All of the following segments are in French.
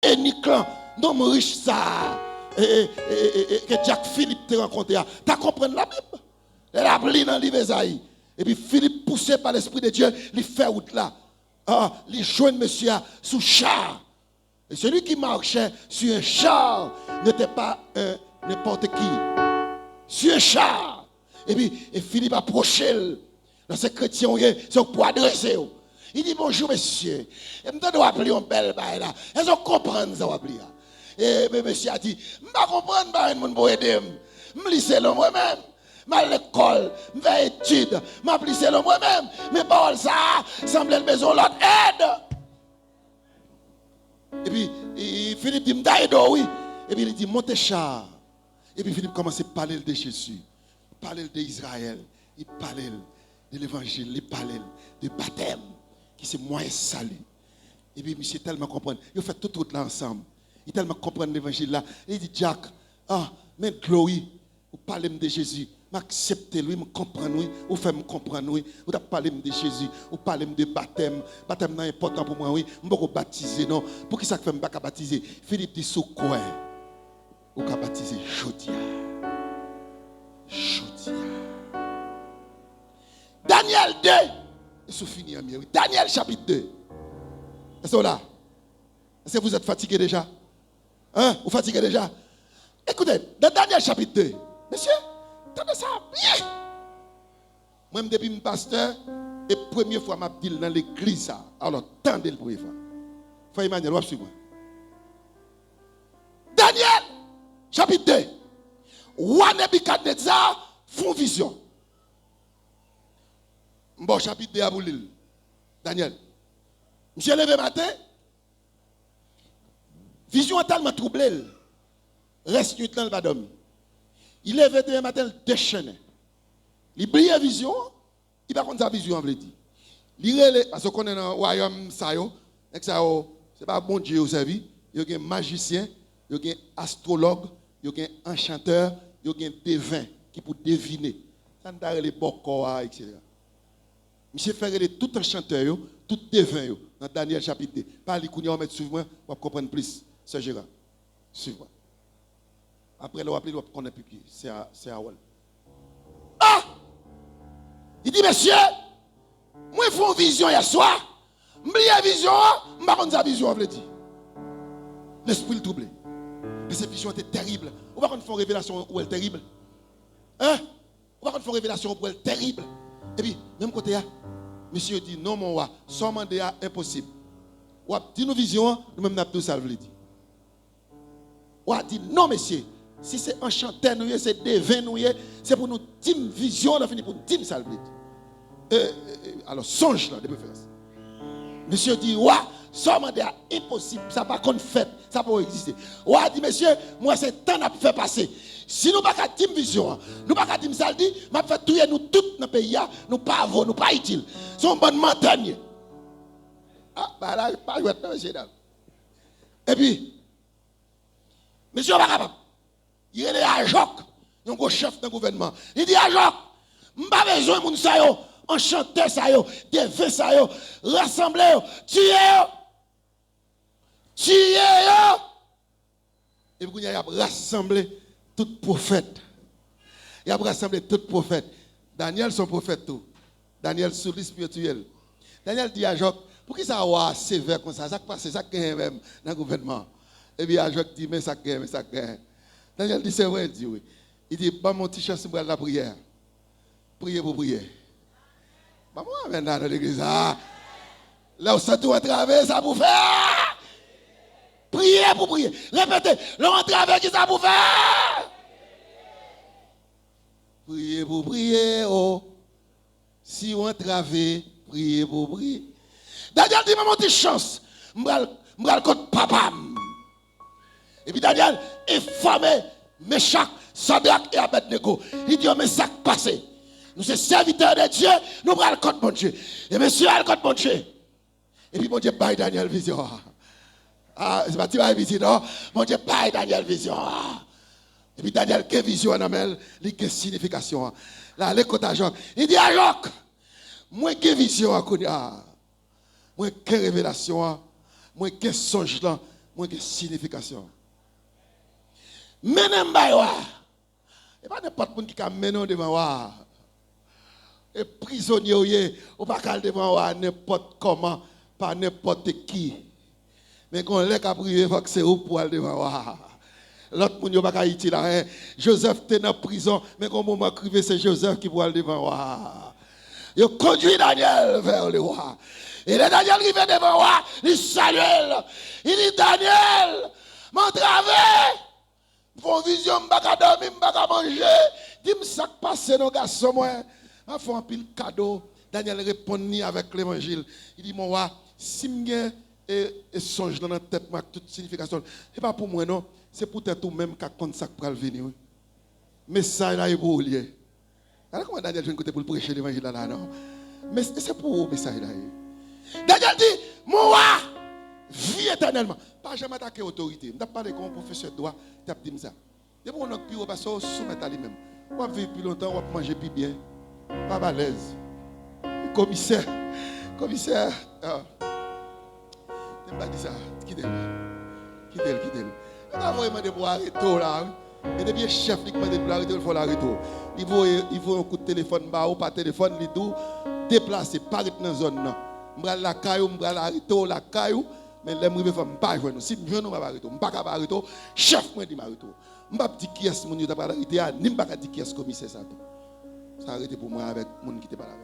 Et Niclan, non riche ça, que Jack Philippe t'a rencontré, t'as compris la Bible? Elle a pris dans le livre Esaïe. Et puis Philippe, poussé par l'Esprit de Dieu, il fait route là. Il joint monsieur sous char. Et celui qui marchait sur un char n'était pas n'importe qui. Sur un char. Et puis Philippe approchait dans ces chrétiens, c'est pour adresser. Il dit bonjour monsieur. Et je dois appeler un bel bail là. Est-ce qu'on comprend ça appeler? Et monsieur a dit, je ne comprends pas mon pour aider. Je lis selon moi-même. Je vais à l'école, je vais à l'étude, je lis selon moi-même. Mais paroles ça semble le besoin de l'autre aide. Et puis Philippe dit, oui. Et puis il dit, montez char. Et puis Philippe commence à parler de Jésus. Il parlait d'Israël. Il parlait de l'évangile. Il parlait de baptême. Qui c'est moyen salut. Et puis monsieur tellement comprendre. Il fait toute route là ensemble. Il tellement comprendre l'évangile là. Et il dit, Jack, mais Chloé, vous parlez de Jésus. M'acceptez lui, me comprendre oui, ou fait me comprendre oui, ou t'a parlé de Jésus, ou parler de baptême, baptême est important pour moi oui, me pas baptiser non, pour qui ça fait me pas baptiser? Philippe dit sous quoi? Ou ka baptiser Jodia. Daniel 2. Et c'est fini ami oui. Daniel chapitre 2. Est-ce que là? Est-ce que vous êtes fatigué déjà? Hein? Vous fatiguez déjà? Écoutez, dans Daniel chapitre 2, monsieur, attendez ça bien. Moi-même, depuis mon pasteur, et première fois, je dis dans l'église, ça. Alors, tendez le première fois. Frère Emmanuel, vous suivez moi. Daniel, chapitre 2. Roi Nebuchadnezzar font vision. Bon, chapitre 2 à vous lire. Daniel. Monsieur levé matin. Vision a tellement troublé. Reste nuit dans le badom. Il est demain matin, il déchaîne. Il brille la vision, il va contre sa vision, on veut dire. Parce qu'on est dans le royaume, c'est pas bon Dieu au service. Il y a un magicien, il y a un astrologue, il y a un enchanteur, il y a un devin qui peut deviner. Ça ne t'a les bocors, etc. Monsieur fait tout enchanteur, tout devin, dans Daniel chapitre 2. Parlez, on va mettre sur moi, on va comprendre plus. C'est Gérard. Suivez-moi. Après, on va appeler, on va connaître plus. C'est à Wall. Ah! Il dit, monsieur, moi, je fais une vision hier soir. Je fais une vision, je ne sais pas sa vision, on veut dire. L'esprit le troublé. Mais cette vision était terrible. On va faire une révélation où elle est terrible. Hein? On va faire une révélation où elle est terrible. Et puis, même côté, monsieur dit, non, mon roi, sans mandat, impossible. On va dire nos visions, nous-mêmes, nous avons tout ça, veut dire. On va dire, non, monsieur. Si c'est enchanté, c'est devin, c'est pour nous dire vision, on a fini pour nous dire ça. Alors, songe là, de préférence. Monsieur dit, ouais, ça m'a dit impossible, ça n'a pas qu'on fait, ça peut exister. Ouais, dit, monsieur, moi c'est temps à faire passer. Si nous ne pouvons pas dire vision, nous ne pouvons pas dire ça, dit, m'a fait tuer nous tous dans le pays, nous pas avons, nous pas utiles. C'est une bonne montagne. Ah, bah là, pas jouer dans monsieur. Et puis, monsieur, on va capable. Il est à Jacques, un gros chef d'un gouvernement. Il dit à Jacques, je n'ai pas besoin de moun sa yo, enchanter sa yo, devin sa yo, rassembler yo, tuer yo. Et puis il a rassemblé tout prophète. Il a rassemblé tout prophète. Daniel son prophète tout. Daniel sous le spirituel. Daniel dit à Jacques, pour qui ça va sévère comme ça? Ça passe, ça gagne même dans le gouvernement. Et puis Jacques dit, mais ça gagne, mais ça gagne. Daniel dit, c'est vrai, il dit oui. Il dit, bah mon petit chance pour la prière. Priez pour prier. Bah moi, maintenant, dans l'église, là où ça tout à travers, ça pour faire. Priez pour prier. Répétez, là où travers, qui ça pour faire. Priez pour prier, oh. Si on travers, priez pour prier. Daniel dit, mon petit chance, m'bral contre papa. Et puis Daniel est formé, Meshach, Sadrach et Abednego. Il dit, oh, mais ça qui passe. Nous sommes serviteurs de Dieu, nous prenons le compte mon Dieu. Et monsieur a le compte mon Dieu. Et puis mon Dieu, bye Daniel vision. Ah, c'est pas tu vas visiter, non? Mon Dieu, bye Daniel vision. Et puis Daniel, quelle vision en amène, quelle signification. Là, l'écoute à Jacques. Il dit à Jacques, moi, quelle vision à Kounia? Moi, quelle révélation? Moi, quel songe là? moi qui signification. Menem baywa. Et pas n'importe qui qui a mené devant wa. Et prisonnier ou pas cal devant wa n'importe comment, pas n'importe qui. Mais quand les a privé faut que c'est où pour aller devant wa. L'autre moun yo pas Haïti là. Joseph était dans prison, mais quand moment crivé c'est Joseph qui pour aller devant wa. Il conduit Daniel vers le roi. Et le Daniel qui vient devant le roi, il salue. Il dit Daniel, mon travail, pour vision, je ne vais pas dormir, je ne vais pas manger. Dis-moi ça qui passe, nos garçons, moi. Je fais un pile cadeau. Daniel répond avec l'évangile. Il dit, mon roi, si je songe dans la tête, toute signification, ce n'est pas pour moi, non. C'est pour toi même qui compte ça pour venir. Mais ça, il est pour lier. Alors comment Daniel vient côté pour prêcher l'évangile là, non? Mais c'est pour vous, mais ça, il est. Daniel dit, mon roi, vis éternellement. Pas jamais attaquer l'autorité. Je ne parle comme un professeur de droit, tu as dit ça. Et pour nous, on va se soumettre à lui-même. On va vivre plus longtemps, on va manger plus bien. Pas à l'aise. Commissaire, je ne vais pas dire ça. Quittez-le. On va demander pour arrêter là. Et depuis le chef qui m'a dit pour l'arrêter, il faut l'arrêter. Il faut un coup de téléphone, ou pas téléphone, il doit déplacer, pas dans la zone. Je vais la caillou, je vais l'arrêter, la caillou. Mais les gens ne vont pas jouer. Si je ne vais pas arrêter, je ne vais pas arrêter. Chef m'a dit arrêter. Je ne vais pas dire qui est-ce que je vais arrêter, je ne vais pas dire qui est-ce que commissaire ça. Ça a arrêté pour moi avec les gens qui étaient pas là.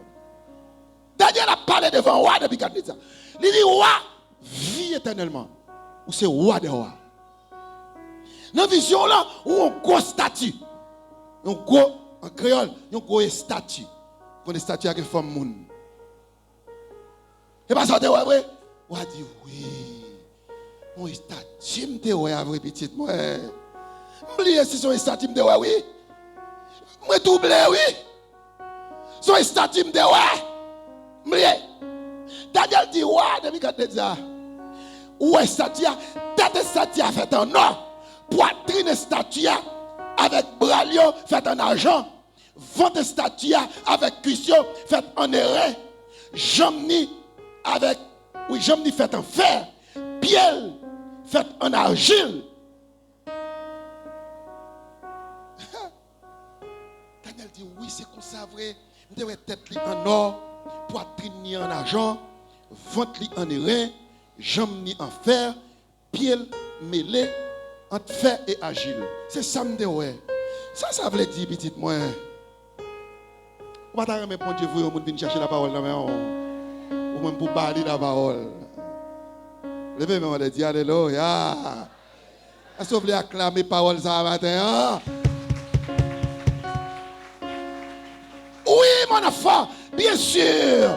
Daniel a parlé devant le roi depuis 4 minutes. Il dit, roi, vis éternellement. Ou c'est roi de roi. Dans la vision là, où on gros statue. On gros, en créole, on gros statue. Quand les statues avec femme moun. Et pas ça, tu vois, vrai? On a dit, oui. Mon statue, me te ouais, vrai, petite, moi. M'oublier si son statue, me te ouais, oui. Moi, doublé, oui. Son statue, me te ouais. M'oublier. Daniel dit, ouais, depuis quand tu dis ça. Où est statue? Tête statue a fait en or. Poitrine statue avec bras fait en argent. Ventre statue avec cuisson fait en airain. Jambe avec, oui, jambe fait en fer. Pied fait en argile. Daniel dit, oui, c'est comme ça, vrai. Vous devez tête en or, poitrine en argent, ventre en airain, jambe en fer, pied mêlé entre fer et agile. C'est ça me dit, ouais. Ça veut dire, petite moi. On va t'arrêter pour Dieu, vous venir chercher la parole, ou même pour parler la parole. Levez-moi, on va dire, alléluia. Est-ce que vous voulez acclamer parole ça matin? Oui, mon enfant, bien sûr.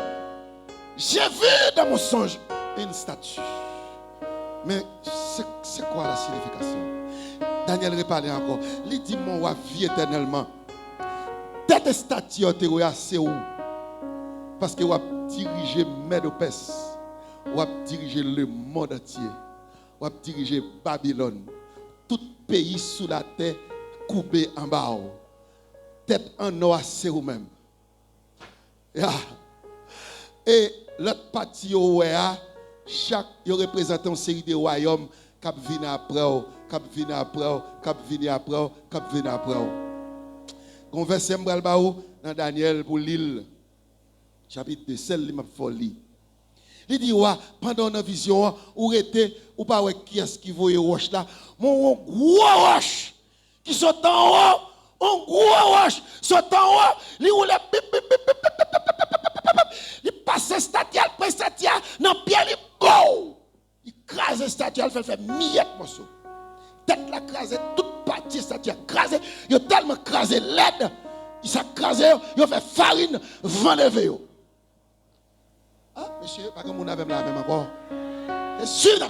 J'ai vu dans mon songe une statue. Mais c'est quoi la signification? Daniel reparle encore. Il dit, mon roi, vie éternellement. Tête statue, c'est où? Parce que vous dirigez Médopès. Vous dirigez le monde entier. Vous dirigez Babylone. Tout pays sous la terre, coupé en bas. Tête en or, c'est vous-même. Et l'autre partie, chaque représente une série de royaumes qui viennent après, qui viennent après, qui viennent après, qui viennent après. On verset dans Daniel pour l'île, chapitre 2, celle-là m'a folie. Il dit, pendant une vision, ou était, ou pas, qui est-ce qui voit roche là? Mon gros roche qui saute en haut, un gros roche saute en haut, il roule, il passe statue, il prend statue, dans le pied, il go! Il crase la statue, il fait miette morceau. Tête la crase, toute partie statue crase, il a tellement crasé l'aide, il s'est crasé, il a fait farine, vent levé. Ah, monsieur, pas comme on avait la même encore. C'est sûr,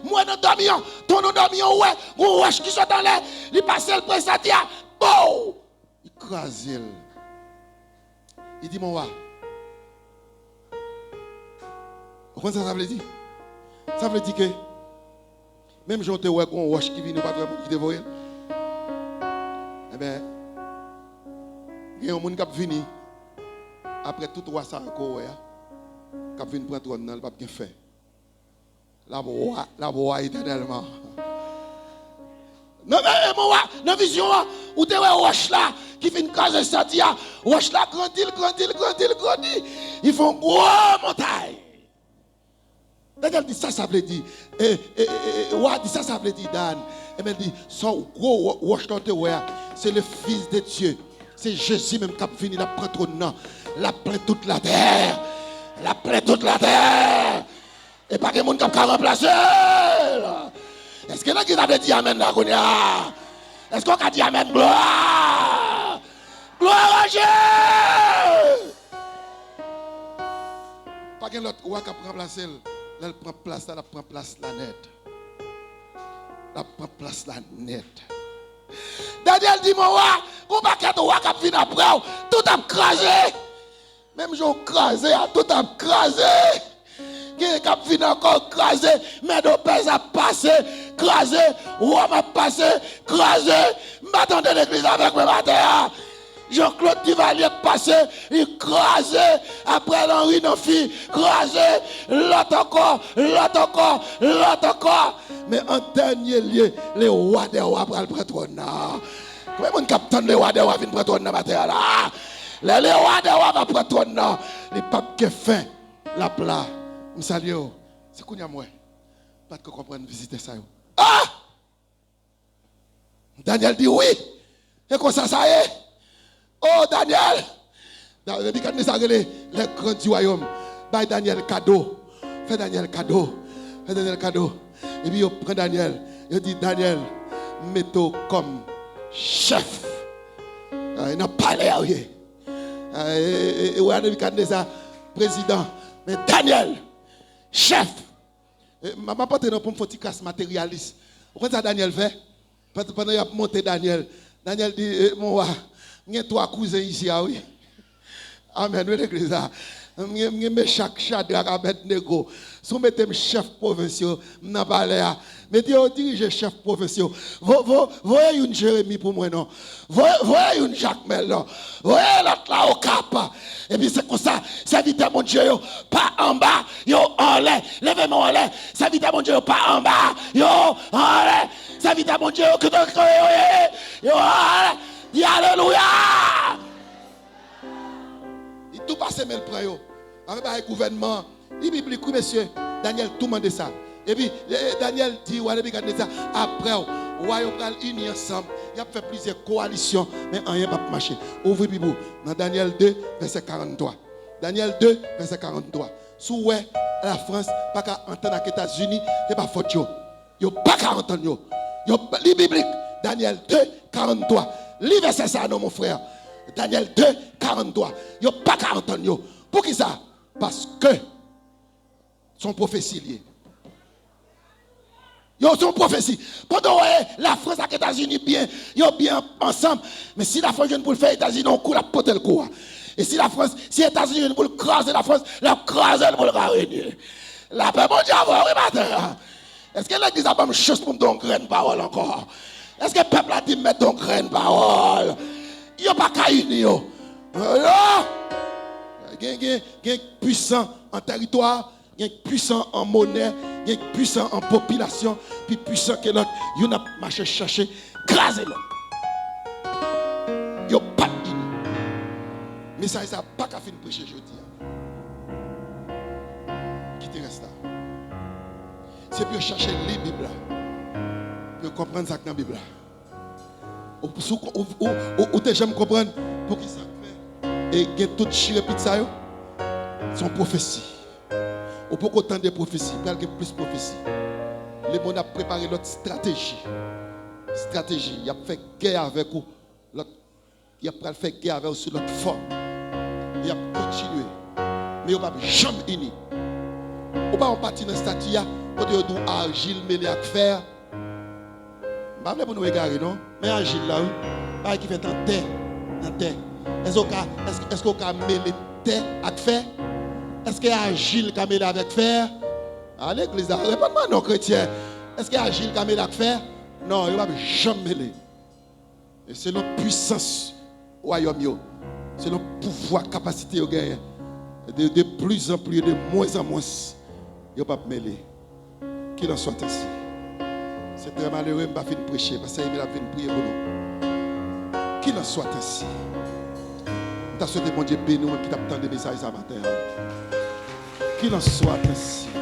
moi, nous dormions, ton nous dormions, ouais, on roche qui sont dans l'air, il passe le prend statue, bon! Il crase. Il dit, mon roi. Vous comprenez ça veut dire? Ça veut dire que même si on te voit qu'on roche qui vient, pas qui te voit. Eh bien, il y a un monde qui vient après tout roi ça encore, qui vient prendre trône, il n'a pas bien fait. la voix éternellement. Non, mais moi, dans la vision, où tu es roche là, qui fait une case de sadia, roche là, grandit. Ils font gros montagne. Daniel dit ça veut dire. Ouais, dit ça veut dire Dan. Et bien dit, son gros roche là, c'est le Fils de Dieu. C'est Jésus même qui a fini la prêtre au nom. La plaie toute la terre. La plaie toute la terre. Et pas que les gens qui ont remplacé. Est-ce que là qui a dit Amen là, est-ce qu'on a dit Amen, gloire? Gloire à Dieu! Pas que l'autre roi qui a remplacé, elle prend place là, elle prend place la net. Elle prend place la net. Daniel dit, mon roi, on va pas de roi qui a fini après, tout a crasé. Même j'ai crasé, tout a crasé. Qui a fini encore crasé, mais de pèse a passé, crasé, roi a passé, crasé. M'attendez l'église avec mes matins. Jean-Claude Duvalier passé, il crasé. Après l'Henri Nofi, crasé. L'autre encore. Mais en dernier lieu, les rois des rois prennent le trône. Comment on capte les rois des rois viennent prendre le matin là? Les rois des rois vont prendre le trône. Les papes qui font la plat. Je salue. C'est qu'on y a moi. Pas de comprendre visiter ça. Ah! Daniel dit oui. Et comme ça y est. Oh Daniel. Depuis quand nous avons les grands du royaume. Bah Daniel cadeau. Fais Daniel cadeau. Et puis il prend Daniel. Il dit Daniel, mets-toi comme chef. Il n'a pas l'air. Et depuis quand nous avons président. Mais Daniel. Chef, maman pas pour me faire une classe matérialiste. Pourquoi ça Daniel fait? Pendant qu'il a monté Daniel dit mon roi, il y a 3 cousins ici oui. Amen, oui l'église là. Je chaque Shadrach Abednego. Si vous mettez chef provincial, n'a pas l'air. Mettez au diriger chef provincial. Voyez une Jérémie pour moi non. Voyez une Jacques Mel non. Voyez l'autre là au cap. Et puis c'est comme ça, serviteur mon Dieu, pas en bas, yo en l'air. Levez-moi en l'air. Serviteur mon Dieu, pas en bas, yo en l'air. Serviteur mon Dieu, que ton yo en l'air. Dis alléluia. Il tout passe mais le prend yo. Avec le gouvernement, il biblique monsieur, Daniel tout demande ça. Et puis Daniel dit ça après royaume unis ensemble, il a fait plusieurs coalitions mais rien pas marcher. Ouvrez Bible dans Daniel 2 verset 43. Daniel 2 verset 43. Sous ouais la France pas qu'à entendre les États-Unis, c'est pas faute yo. Yo pas qu'à entendre yo. Yo li biblique Daniel 2 43. Li verset ça non mon frère. Daniel 2 43. Yo pas qu'à entendre yo. Pour qui ça? Parce que son prophétie liée. Ils sont prophétie. Pendant que la France et les États-Unis bien, ils sont bien ensemble. Mais si la France vient pour le faire, les États-Unis ont coup la pote le coup. Et si la France, si les États-Unis viennent pour le craser la France, la craser pour le régner. La paix mon Dieu oui matin. Est-ce que l'église a pas une chose pour me donner graine parole encore? Est-ce que le peuple a dit mettre ton graine parole? Il n'y a pas qu'à unir. Il y a puissant en territoire. Il y a puissant en monnaie, il y a puissant en population, puis puissant que l'autre, il y a marché chercher, craser l'autre. Il n'y a pas de ligne. Mais ça n'a pas qu'à finir prêcher aujourd'hui. Qui te reste là? C'est pour chercher les Bibles, pour comprendre ça dans la Bible. Ou tu j'aime comprendre pour qui ça fait. Et il y a tout chiré pizza, son prophétie. Ou pour autant de prophéties, il y a plus de prophéties. Le monde a préparé notre stratégie. Il a fait guerre avec vous. Il a fait guerre avec vous sur notre forme. Il a continué. Mais il ne va jamais uni. On va partir dans la statue, quand on dit argile mêlée avec fer. Je ne vais pas nous égarer, non? Mais argile là, oui. Qui fait en terre. Est-ce qu'on peut mêler terre avec fer? Est-ce qu'il y a Agile qui a mêlé avec fer? À l'église, réponds-moi non chrétien. Est-ce qu'il y a Agile qui a mêlé avec fer? Non, il ne va jamais mêler. Et c'est notre puissance royaume. C'est notre pouvoir, capacité au gain. De plus en plus, de moins en moins, il ne va pas mêler. Qu'il en soit ainsi. C'est très malheureux, je ne vais pas prêcher parce que il a venir prier pour nous. Qu'il en soit ainsi. Je t'ai souhaité, mon Dieu, béni, qui t'a entendu des messages ce matin. Qu'il en soit ainsi.